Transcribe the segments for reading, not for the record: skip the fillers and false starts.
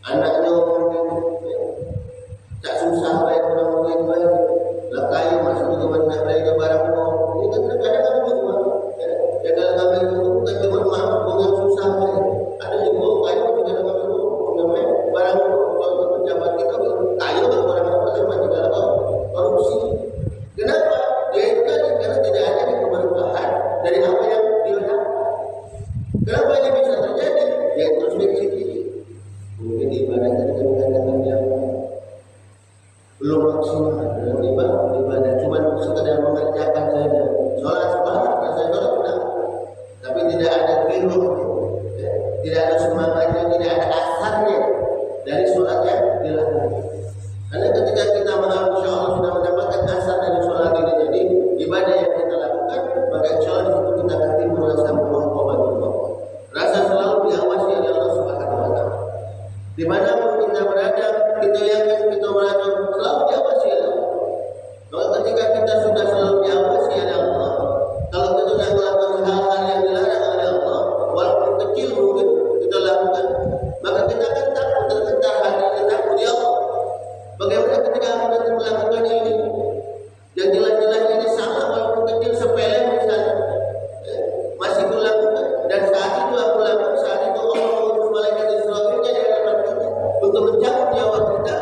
anaknya tak susah baik orang mungkin baik lah kayu masuk ke mana belajar barang ini kan terkadang ada juga ya kalau kami itu bukan cuma mampu yang susah baik ada juga kayu juga ada kami namanya barang untuk pejabat kita kayu kan orang apa juga ada korupsi. Kenapa? Dia itu karena tidak ada keberkahan dari apa yang dia dapat. Kenapa ini bisa terjadi? Ya introspeksi diri. Mungkin ibadah kita mengatakan yang belum maksimal dalam ibadah cuma sekedar mengerjakan saja. Sholat saya sholat sudah, tapi tidak ada giroh, tidak ada semangatnya, tidak ada asarnya dari sholat yang dilakukan. Karena ketika kita mengaku insya Allah sudah mendapatkan asar dari sholat ini, jadi ibadah yang kita lakukan, maka insya Allah itu kita akan timbul rasa muraqabatullah, rasa selalu diawasi oleh Allah Subhanahu wa Ta'ala. Dimanapun kita berada, kita yakin kita berada selalu diawasi oleh Allah. Maka ketika kita sudah selalu diawasi oleh Allah, kalau kita sudah melakukan hal-hal yang dilarang oleh Allah, walaupun kecil mungkin kita lakukan, maka kita akan takut tergetar hati kita takut ya Allah. Bagaimana ketika aku nanti melakukan ini yang jelas-jelas ini sama walaupun kecil sepele misalnya masih aku lakukan dan saat itu aku lakukan, saat itu Allah mengutus malaikat Israfilnya di hadapan kita untuk mencabut nyawa kita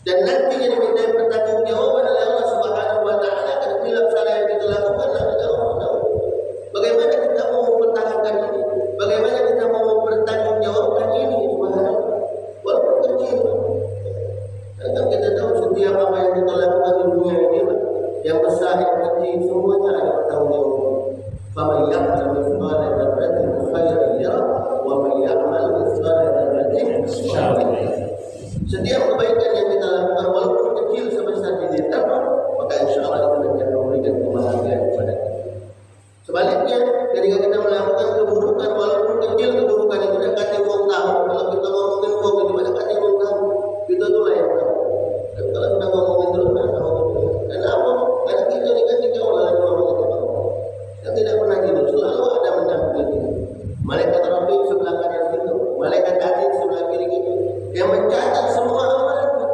dan nantinya diminta pertanggungjawaban oleh Allah Subhanahu wa Ta'ala karena hilaf salah yang kita lakukan. Bagaimana kita mau mempertahankan ini? Bagaimana kita mau mempertanggungjawabkan ini? Walaupun kecil. Karena kita tahu setiap apa yang kita lakukan di dunia ini, yang besar yang kecil semuanya ada pertanggungjawaban. Faman ya'mal mithqala dzarratin khairan yarah wa man ya'mal mithqala dzarratin syarran yarah. Setiap kebaikan yang kita lakukan walaupun kecil sebesar biji tamar, maka insya Allah itu akan memberikan kebahagiaan kepada kita. Sebaliknya, ketika kita melakukan keburukan walaupun kecil, keburukan itu dekati wong tahu. Kalau kita ngomongin wong itu dekati wong tahu, itu itulah yang tahu. Dan kalau kita ngomongin terus, karena apa? Karena kita dikasih jauh oleh Allah kita. Kita tidak pernah tidur, selalu ada mendampingi. Malaikat Rabbim sebelah kanan kita, malaikat Atid sebelah kiri kita, yang mencatat semua amalan kita.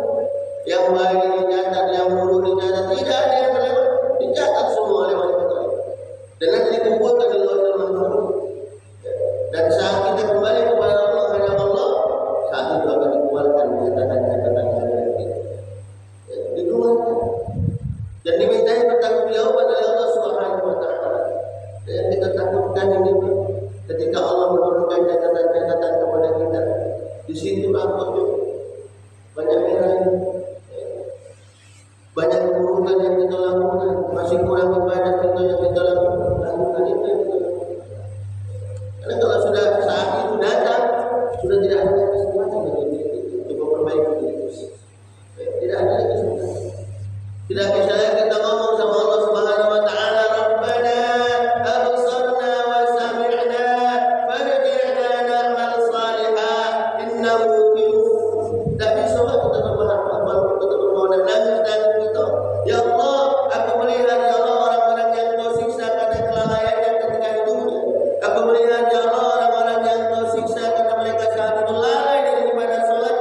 Yang baik dicatat, yang buruk dicatat, tidak ada yang terlewat, dicatat semua oleh malaikat Rabbim. Dan nanti dikumpulkan di Lauhul Mahfuz. Dan saat kita kembali kepada Allah, saat itu akan dikeluarkan catatan-catatan kita. Dikeluarkan dan dimintai pertanggungjawaban oleh Allah Subhanahu wa Ta'ala. Dan kita takutkan ini ketika Allah menurunkan catatan-catatan kepada kita. Di situ apa banyak merah, banyak keburukan yang kita lakukan, masih kurang ibadah kita yang kita lakukan itu. Karena kalau sudah saat itu datang, sudah tidak ada kesempatan untuk memperbaiki diri. Tidak ada lagi kesempatan. Tidak bisa lagi kita ngomong sama Allah Subhanahu wa Ta'ala, Rabbana absarna wa sami'na farji'na na'mal salihah innahu tidak bisa kita berharap kita bermohon dan kita ya Allah, aku melihat ya Allah orang-orang yang kau siksa karena kelalaiannya ketika hidupnya. Aku melihat ya Allah orang-orang yang kau siksa karena mereka saat itu lalai dari ibadah salat.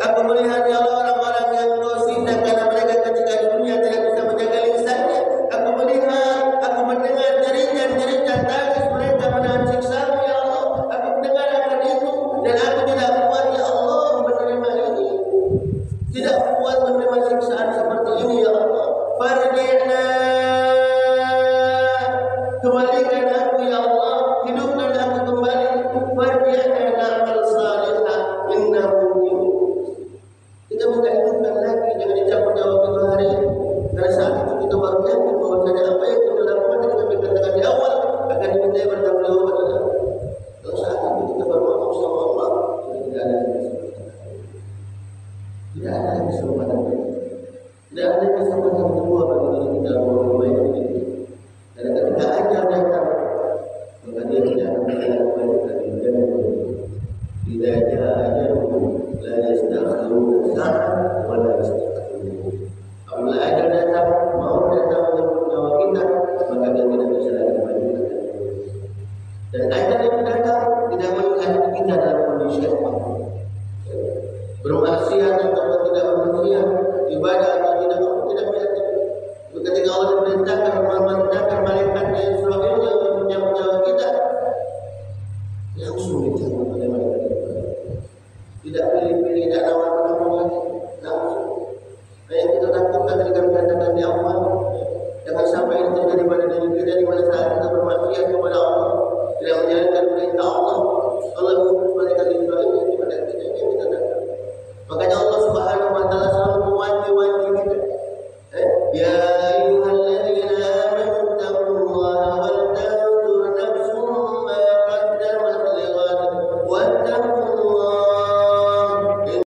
Aku melihat ya Allah orang-orang yang kau siksa karena mereka ketika di dunia tidak bisa menjaga lisannya. Aku melihat, aku mendengar jeritan-jeritan tangis mereka menahan siksa ya Allah. Aku mendengar akan itu dan aku tidak kuat ya Allah menerima ini. Tidak kuat menerima siksaan seperti ini ya Allah. Farji'na, kembalikan aku ya Allah, hidupkan aku kembali. Farji'na na'mal salihah innahu minhu. Kita minta hidupkan lagi, jangan dicabut nyawa kita hari ini. Karena saat itu kita baru yakin bahwasanya apa yang kita lakukan yang kami katakan di awal akan dimintai pertanggungjawaban oleh Allah. Kalau saat itu kita baru ngomong sama Allah, tidak ada kesempatan. Tidak ada kesempatan. Tidak ada kesempatan kedua bagi diri kita memperbaiki diri. Dan ketika ajal datang, maka dia tidak akan melakukan keadilan. Tidak ada ajalmu, la yastakhiruna sa'atan wa la yastaqdimun. Apabila ajal datang, mau datang menyebut nyawa kita, maka dia tidak bisa lagi melanjutkan. Dan ajal yang datang tidak melihat kita dalam kondisi apapun. bermaksiat atau tidak bermaksiat, ibadah atau tidak, kamu tidak melihat. Ketika Allah memerintahkan malaikatnya Israfil yang mencabut nyawa kita, langsung dicabut oleh malaikat itu. Tidak pilih-pilih, tidak nawar-nawar lagi, langsung. Nah, yang kita takutkan ketika dikatakan di awal, jangan sampai ini terjadi pada diri kita di mana